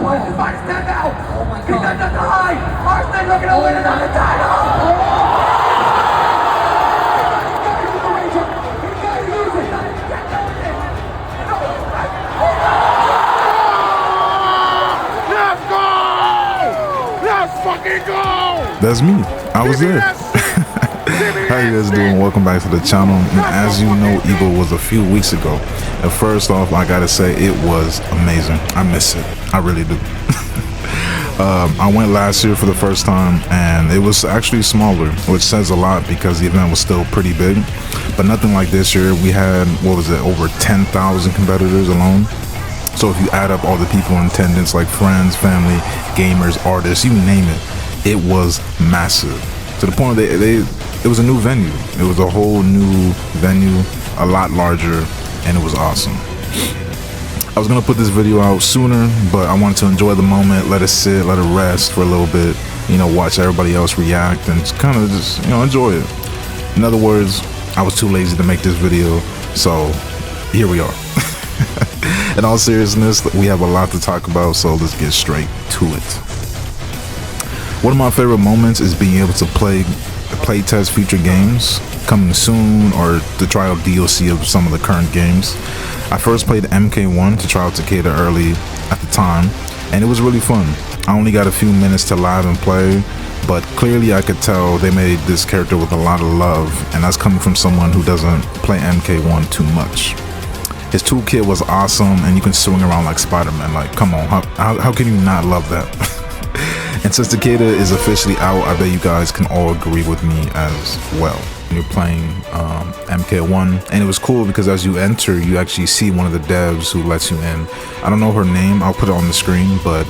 opponent is minus 10 now. Oh my god. He does not hide. Arsene looking to win another title. That's me. I was there. How you guys doing? Welcome back to the channel. And as you know, Evo was a few weeks ago. And first off, I gotta say it was amazing. I miss it. I really do. I went last year for the first time, and it was actually smaller, which says a lot because the event was still pretty big. But nothing like this year. We had, what was it, over 10,000 competitors alone. So if you add up all the people in attendance, like friends, family, gamers, artists, you name it, it was massive. To the point that it was a new venue. It was a whole new venue, a lot larger, and it was awesome. I was gonna put this video out sooner, but I wanted to enjoy the moment, let it sit, let it rest for a little bit, you know, watch everybody else react and kind of just, you know, enjoy it. In other words, I was too lazy to make this video, so here we are. In all seriousness, we have a lot to talk about, so let's get straight to it. One of my favorite moments is being able to play test future games coming soon, or to try out DLC of some of the current games. I first played MK1 to try out Takeda early at the time, and it was really fun. I only got a few minutes to live and play, but clearly I could tell they made this character with a lot of love, and that's coming from someone who doesn't play MK1 too much. His toolkit was awesome, and you can swing around like Spider-Man. Like, come on, how can you not love that? And since Takeda is officially out, I bet you guys can all agree with me as well. You're playing MK1, and it was cool because as you enter, you actually see one of the devs who lets you in. I don't know her name, I'll put it on the screen, but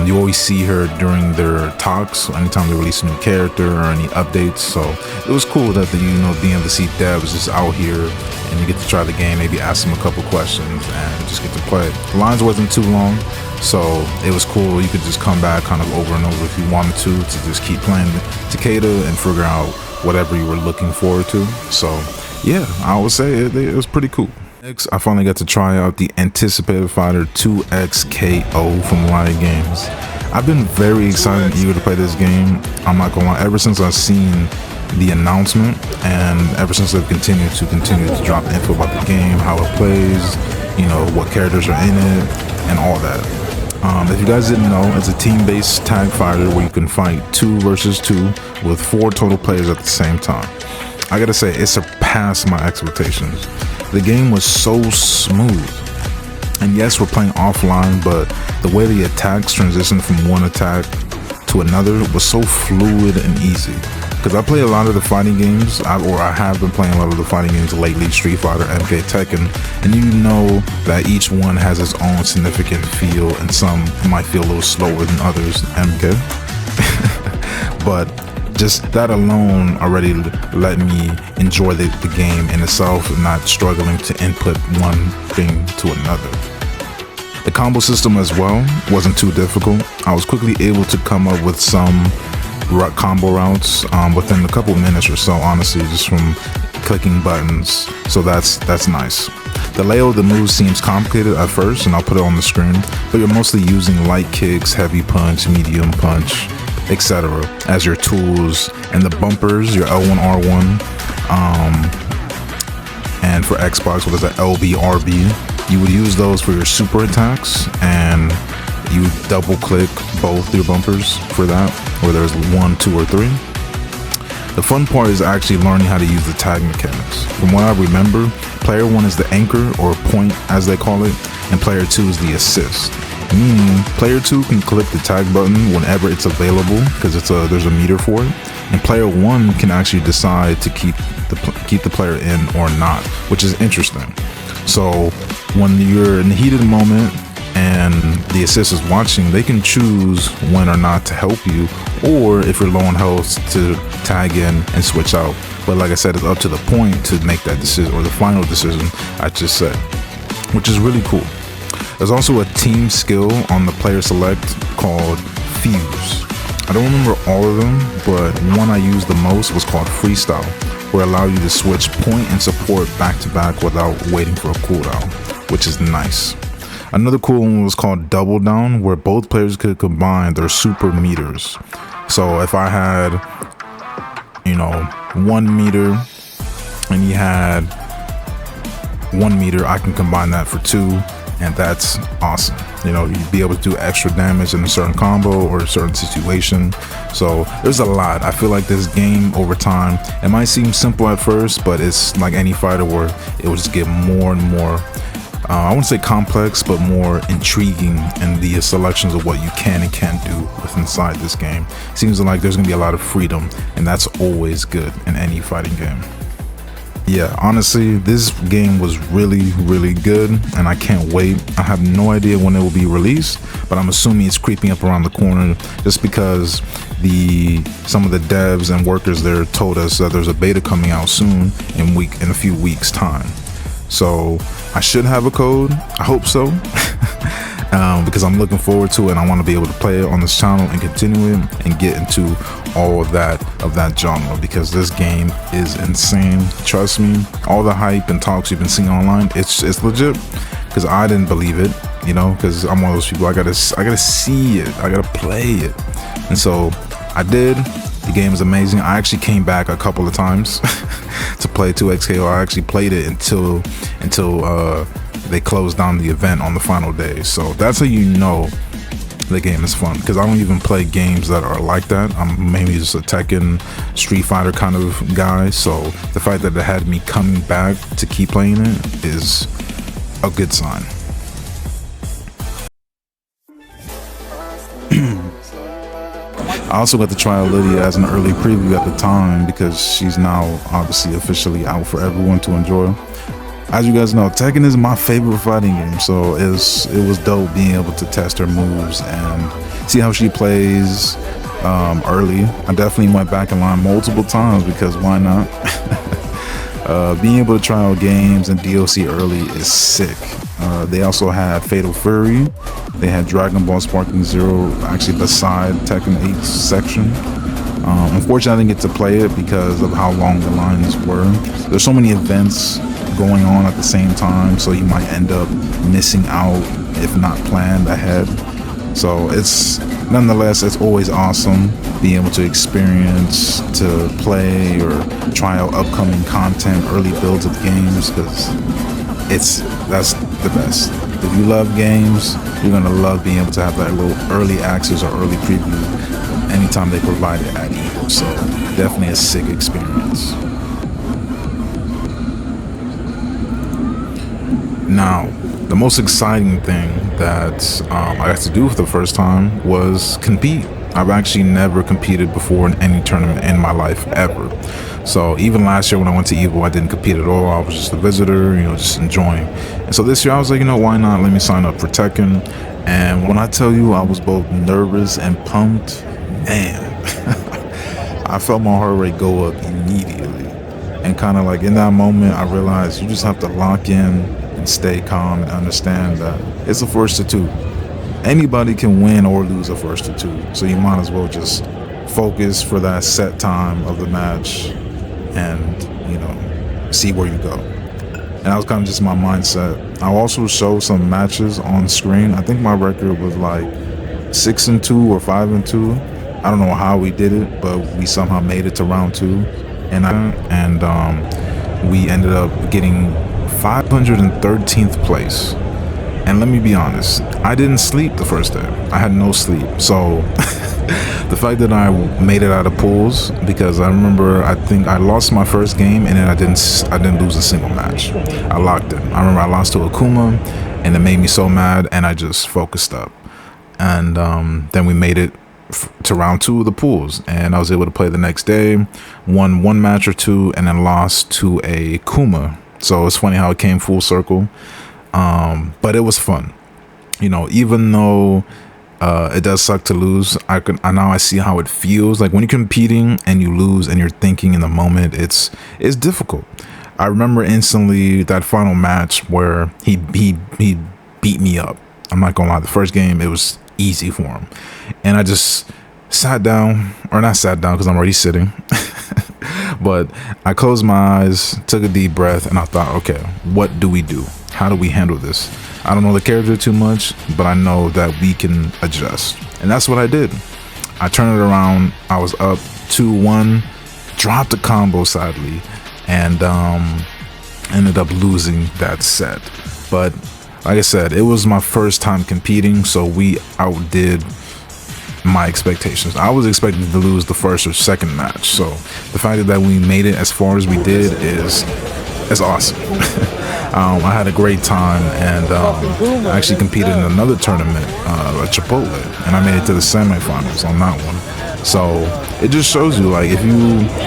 you always see her during their talks, anytime they release a new character or any updates. So it was cool that being able to see devs just out here, and you get to try the game, maybe ask them a couple questions and just get to play. The lines wasn't too long, so it was cool. You could just come back kind of over and over if you wanted to just keep playing Takeda and figure out whatever you were looking forward to. So yeah, I would say it was pretty cool. Next, I finally got to try out the anticipated fighter 2XKO from Riot Games. I've been very excited and eager to play this game. I'm not gonna lie, ever since I've seen the announcement, and ever since they've continued to drop info about the game, how it plays, you know, what characters are in it, and all that. If you guys didn't know, it's a team-based tag fighter where you can fight 2 versus 2 with 4 total players at the same time. I gotta say, it surpassed my expectations. The game was so smooth. And yes, we're playing offline, but the way the attacks transitioned from one attack to another was so fluid and easy. Because I play a lot of the fighting games, I have been playing a lot of the fighting games lately, Street Fighter, MK, Tekken, and you know that each one has its own significant feel, and some might feel a little slower than others, MK. But just that alone already let me enjoy the game in itself, and not struggling to input one thing to another. The combo system as well wasn't too difficult. I was quickly able to come up with some combo routes within a couple minutes or so, honestly, just from clicking buttons. So that's nice. The layout of the moves seems complicated at first, and I'll put it on the screen, but you're mostly using light kicks, heavy punch, medium punch, etc. as your tools, and the bumpers, your L1, R1, and for Xbox, what is that, LB, RB, you would use those for your super attacks, and you double click both your bumpers for that, where there's 1, 2, or 3. The fun part is actually learning how to use the tag mechanics. From what I remember, player 1 is the anchor, or point as they call it, and player 2 is the assist. Meaning, player 2 can click the tag button whenever it's available, because there's a meter for it, and player 1 can actually decide to keep the player in or not, which is interesting. So when you're in the heat of the moment and the assist is watching, they can choose when or not to help you, or if you're low on health, to tag in and switch out. But like I said, it's up to the point to make that decision, or the final decision, I just said, which is really cool. There's also a team skill on the player select called Fuse. I don't remember all of them, but one I used the most was called Freestyle, where it allows you to switch point and support back to back without waiting for a cooldown, which is nice. Another cool one was called Double Down, where both players could combine their super meters. So if I had, 1 meter and he had 1 meter, I can combine that for 2, and that's awesome. You'd be able to do extra damage in a certain combo or a certain situation. So there's a lot. I feel like this game over time, it might seem simple at first, but it's like any fighter where it will just get more and more, I wouldn't say complex, but more intriguing in the selections of what you can and can't do with inside this game. Seems like there's gonna be a lot of freedom, and that's always good in any fighting game. Yeah, honestly, this game was really, really good, and I can't wait. I have no idea when it will be released, but I'm assuming it's creeping up around the corner just because some of the devs and workers there told us that there's a beta coming out soon in a few weeks time. So I should have a code. I hope so. Because I'm looking forward to it and I want to be able to play it on this channel and continue it and get into all of that genre, because this game is insane. Trust me, all the hype and talks you've been seeing online, it's legit, because I didn't believe it, because I'm one of those people, I gotta see it, I gotta play it. And so I did. The game is amazing. I actually came back a couple of times to play 2XKO. I actually played it until they closed down the event on the final day. So that's how you know the game is fun, because I don't even play games that are like that. I'm mainly just a Tekken, Street Fighter kind of guy. So the fact that it had me coming back to keep playing it is a good sign. I also got to try out Lidia as an early preview at the time, because she's now obviously officially out for everyone to enjoy. As you guys know, Tekken is my favorite fighting game, so it was dope being able to test her moves and see how she plays early. I definitely went back in line multiple times, because why not? Being able to try out games and DLC early is sick. They also had Fatal Fury. They had Dragon Ball Sparking Zero actually beside Tekken 8's section. Unfortunately, I didn't get to play it because of how long the lines were. There's so many events going on at the same time, so you might end up missing out if not planned ahead. So nonetheless, it's always awesome being able to experience, to play or try out upcoming content, early builds of games, because that's the best. If you love games, you're gonna love being able to have that little early access or early preview anytime they provide it at Evo. So definitely a sick experience. Now, the most exciting thing that I got to do for the first time was compete. I've actually never competed before in any tournament in my life ever. So even last year when I went to Evo, I didn't compete at all. I was just a visitor, just enjoying. And so this year I was like, why not? Let me sign up for Tekken. And when I tell you I was both nervous and pumped, man, I felt my heart rate go up immediately. And kind of like in that moment, I realized you just have to lock in and stay calm and understand that it's a first to two. Anybody can win or lose a first to two, so you might as well just focus for that set time of the match and see where you go. And that was kind of just my mindset. I also showed some matches on screen. I think my record was like 6-2 or 5-2. I don't know how we did it, but we somehow made it to round 2, and we ended up getting 513th place. And let me be honest, I didn't sleep the first day. I had no sleep. So the fact that I made it out of pools, because I remember I think I lost my first game and then I didn't lose a single match. I locked it. I remember I lost to Akuma and it made me so mad, and I just focused up. And then we made it to round 2 of the pools, and I was able to play the next day, won 1 match or 2, and then lost to a Kuma. So it's funny how it came full circle. But it was fun, even though it does suck to lose. Now I see how it feels like when you're competing and you lose and you're thinking in the moment. It's difficult. I remember instantly that final match where he beat me up. I'm not gonna lie, the first game it was easy for him, and I just sat down, or not sat down because I'm already sitting. But I closed my eyes, took a deep breath, and I thought, okay, what do we do? How do we handle this? I don't know the character too much, but I know that we can adjust. And that's what I did. I turned it around. I was up 2-1, dropped a combo sadly, and ended up losing that set. But like I said, it was my first time competing, so we outdid my expectations. I was expecting to lose the first or second match, so the fact that we made it as far as we did is awesome. I had a great time, and I actually competed in another tournament, Chipotle, and I made it to the semifinals on that one. So it just shows you, like, if you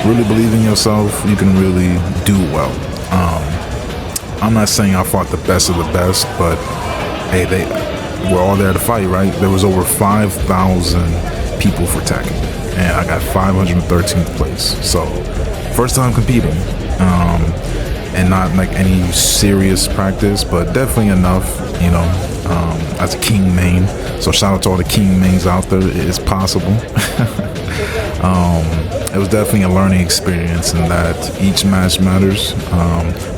really believe in yourself, you can really do well. I'm not saying I fought the best of the best, but hey, we're all there to fight, right? There was over 5,000 people for Tekken, and I got 513th place. So first time competing, and not like any serious practice, but definitely enough, you know, as a king main. So shout out to all the king mains out there. It is possible. It was definitely a learning experience in that each match matters.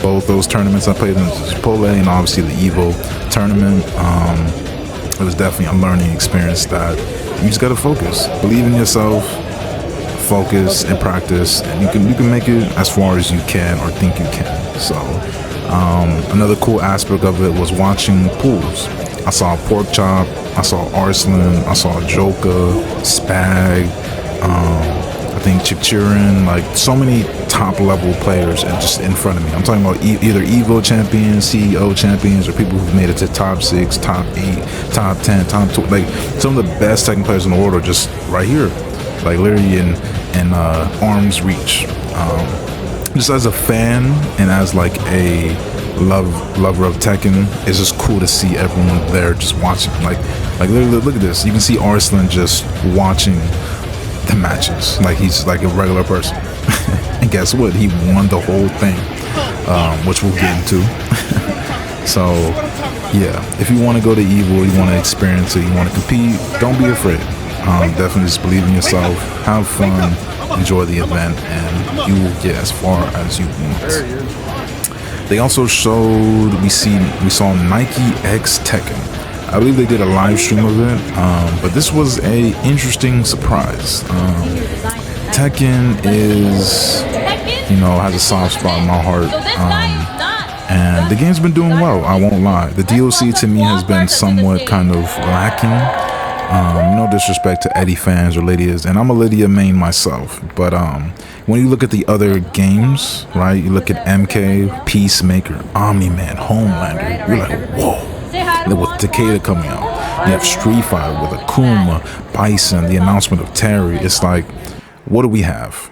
Both those tournaments I played in Chipotle and obviously the Evo tournament, it was definitely a learning experience that you just gotta focus, believe in yourself, focus and practice, and you can make it as far as you can or think you can. So another cool aspect of it was watching pools. I saw Pork Chop, I saw Arslan, I saw Joka, Spag, I think Chichurin, like so many top level players and just in front of me. I'm talking about either Evo champions, CEO champions, or people who've made it to top 6, top 8, top 10, top 2. Like some of the best Tekken players in the world are just right here, like literally in arm's reach. Just as a fan and as like a lover of Tekken, it's just cool to see everyone there just watching. Like literally, look at this. You can see Arslan just watching the matches like he's like a regular person. And guess what? He won the whole thing, which we'll get into. So yeah, if you want to go to Evo, you want to experience it, you want to compete, don't be afraid. Definitely just believe in yourself, have fun, enjoy the event, and you will get as far as you want. They also showed, we saw Nike X Tekken. I believe they did a live stream of it, but this was a interesting surprise. Tekken is, you know, has a soft spot in my heart, and the game's been doing well, I won't lie. The DLC to me has been somewhat kind of lacking. No disrespect to Eddie fans or Lidia's, and I'm a Lidia main myself, but when you look at the other games, right, you look at MK, Peacemaker, Omni-Man, Homelander, you're like, whoa. With Takeda coming out, you have Street Fighter with Akuma, Bison, the announcement of Terry. It's like, what do we have?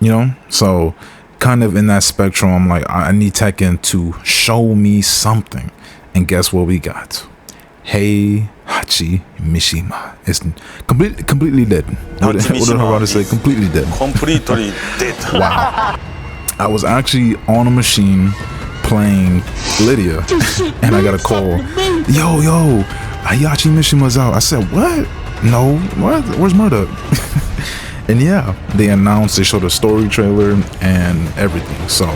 You know? So kind of in that spectrum, I'm like, I need Tekken to show me something. And guess what we got? Heihachi Mishima. It's completely dead. What did I want to say? Completely dead. Completely dead. Wow. I was actually on a machine playing Lidia, and I got a call. Yo, Heihachi Mishima's out. I said, what? No, what? Where's Murdoch? And yeah, they announced, they showed a story trailer and everything. So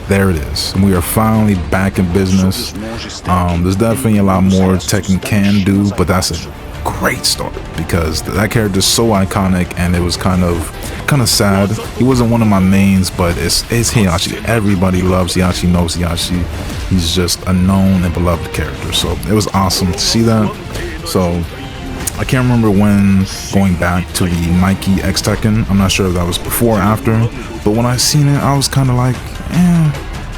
there it is. We are finally back in business. There's definitely a lot more Tekken can do, but that's a great start because that character is so iconic, and it was kind of sad. He wasn't one of my mains, but it's Heihachi. Everybody loves Heihachi, knows Heihachi. He's just a known and beloved character, so it was awesome to see that. So I can't remember when going back to the Nike X Tekken. I'm not sure if that was before or after, but when I seen it, I was kind of like,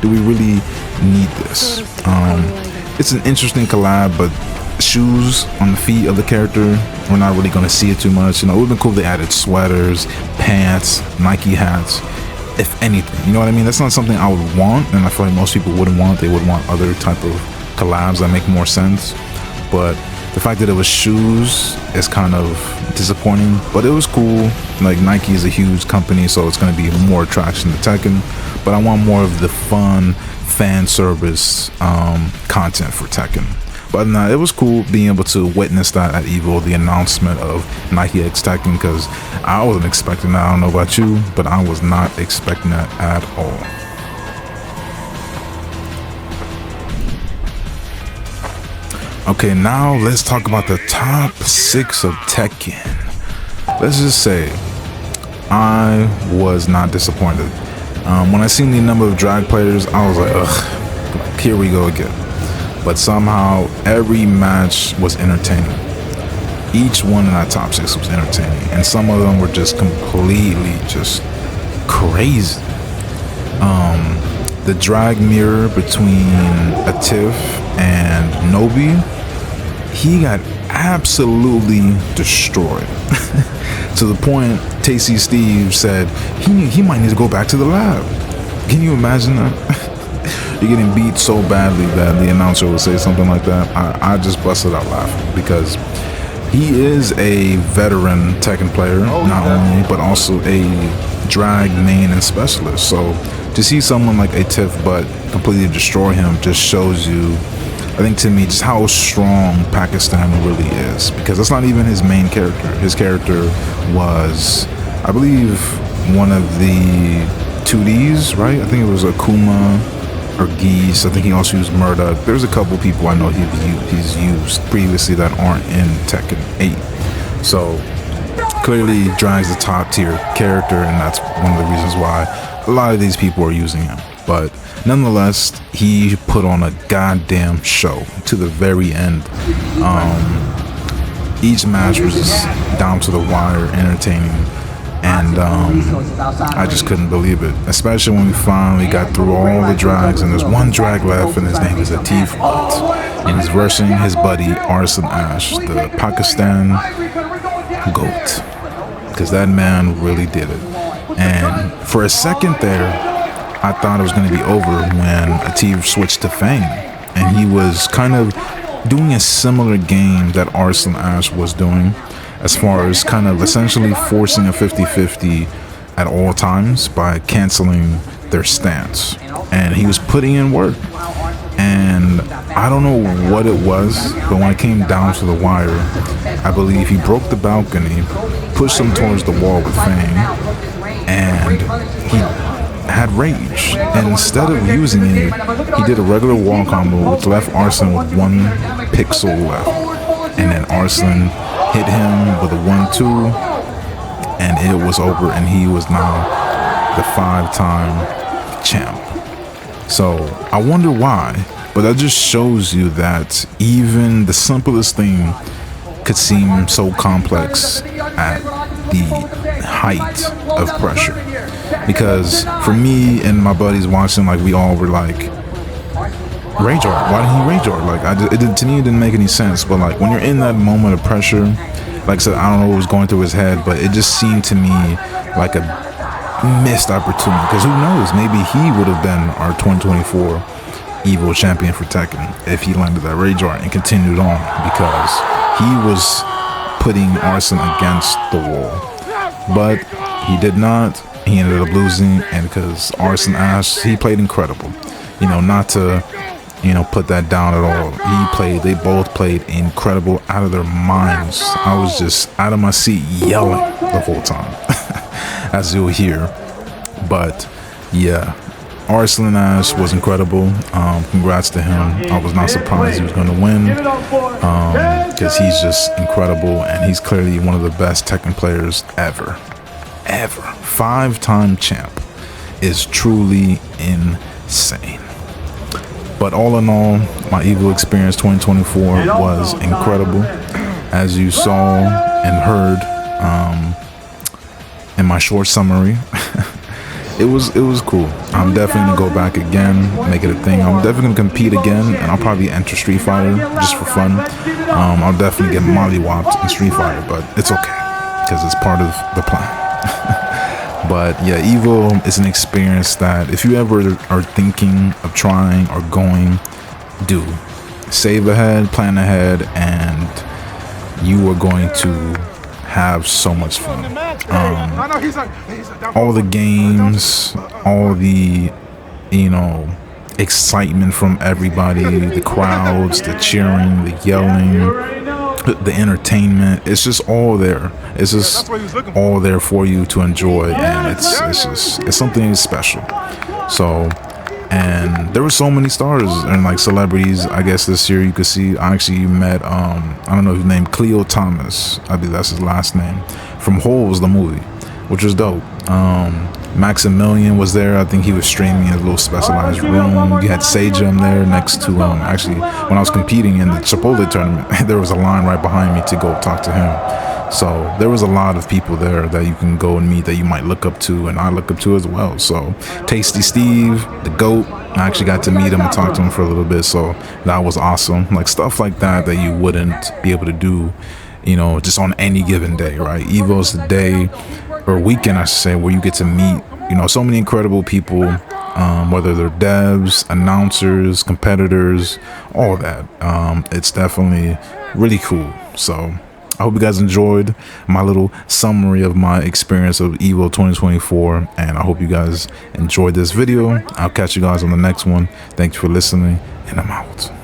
do we really need this? It's an interesting collab, but shoes on the feet of the character, we're not really going to see it too much. You know, it would have been cool if they added sweaters, pants, Nike hats, if anything. You know what I mean? That's not something I would want, and I feel like most people wouldn't want. They would want other type of collabs that make more sense. But the fact that it was shoes is kind of disappointing, but it was cool. Like, Nike is a huge company, so it's going to be more attraction to Tekken, but I want more of the fun fan service content for Tekken. But no, it was cool being able to witness that at Evo, the announcement of Nike X Tekken, because I wasn't expecting that. I don't know about you, but I was not expecting that at all. Okay, now let's talk about the top 6 of Tekken. Let's just say I was not disappointed. When I seen the number of drag players, I was like, ugh, here we go again. But somehow every match was entertaining. Each one in that top 6 was entertaining, and some of them were just completely just crazy. The drag mirror between Atif and Nobi, he got absolutely destroyed. To the point Tasty Steve said he might need to go back to the lab. Can you imagine that? You're getting beat so badly that the announcer would say something like that. I just busted out laughing, because he is a veteran Tekken player, not only, but also a drag main and specialist. So to see someone like Atif but completely destroy him just shows you, I think, to me, just how strong Pakistan really is, because that's not even his main character. His character was, I believe, one of the 2Ds, right? I think it was Akuma or Geese. I think he also used Murdoch. There's a couple people I know he's used previously that aren't in Tekken 8. So clearly drags the top tier character, and that's one of the reasons why a lot of these people are using him. But nonetheless, he put on a goddamn show to the very end. Each match was just down to the wire, entertaining, and I just couldn't believe it. Especially when we finally got through all the drags, and there's one drag left, and his name is Atif Butt, and he's versing his buddy Arson Ash, the Pakistan GOAT, because that man really did it. And for a second there, I thought it was going to be over when Atif switched to Fang, and he was kind of doing a similar game that Arson Ash was doing, as far as kind of essentially forcing a 50-50 at all times by canceling their stance. And he was putting in work, and I don't know what it was, but when it came down to the wire, I believe he broke the balcony, pushed him towards the wall with Fang, and he had rage, and instead of using it, he did a regular wall combo which left Arson with 1 pixel left, and then Arson hit him with a 1-2, and it was over, and he was now the 5-time champ. So I wonder why, but that just shows you that even the simplest thing could seem so complex at the height of pressure. Because for me and my buddies watching, like, we all were like, rage art, why didn't he rage art? Like, to me it didn't make any sense. But like, when you're in that moment of pressure, like I said, I don't know what was going through his head, but it just seemed to me like a missed opportunity, because who knows, maybe he would have been our 2024 Evo champion for Tekken if he landed that rage art and continued on, because he was putting Arson against the wall. But he did not. He ended up losing, and because Arson Ash, he played incredible. You know, not to, you know, put that down at all. They both played incredible, out of their minds. I was just out of my seat yelling the whole time, as you'll hear. But yeah, Arson Ash was incredible. Congrats to him. I was not surprised he was going to win, because he's just incredible, and he's clearly one of the best Tekken players ever. 5-time champ is truly insane. But all in all, my Evo experience 2024 was incredible, as you saw and heard in my short summary. It was cool. I'm definitely gonna go back again, make it a thing. I'm definitely gonna compete again, and I'll probably enter Street Fighter just for fun. I'll definitely get mollywopped in Street Fighter, but it's okay, because it's part of the plan. But yeah, Evo is an experience that if you ever are thinking of trying or going, do. Save ahead, plan ahead, and you are going to have so much fun. All the games, all the, you know, excitement from everybody, the crowds, the cheering, the yelling, the entertainment, it's just all there. It's just all there for you to enjoy, and it's something special. So, And there were so many stars and like celebrities. I guess this year you could see. I actually met I don't know his name, Cleo Thomas. I believe that's his last name. From Holes, the movie, which was dope. Maximilian was there. I think he was streaming in a little specialized room. You had Sejam there next to actually when I was competing in the Chipotle tournament, there was a line right behind me to go talk to him. So there was a lot of people there that you can go and meet that you might look up to, and I look up to as well. So Tasty Steve, the GOAT, I actually got to meet him and talk to him for a little bit. So that was awesome. Like stuff like that that you wouldn't be able to do, you know, just on any given day, right? Evo's the day or weekend, I should say, where you get to meet, you know, so many incredible people, whether they're devs, announcers, competitors, all that. It's definitely really cool. So I hope you guys enjoyed my little summary of my experience of Evo 2024, and I hope you guys enjoyed this video. I'll catch you guys on the next one. Thank you for listening, and I'm out.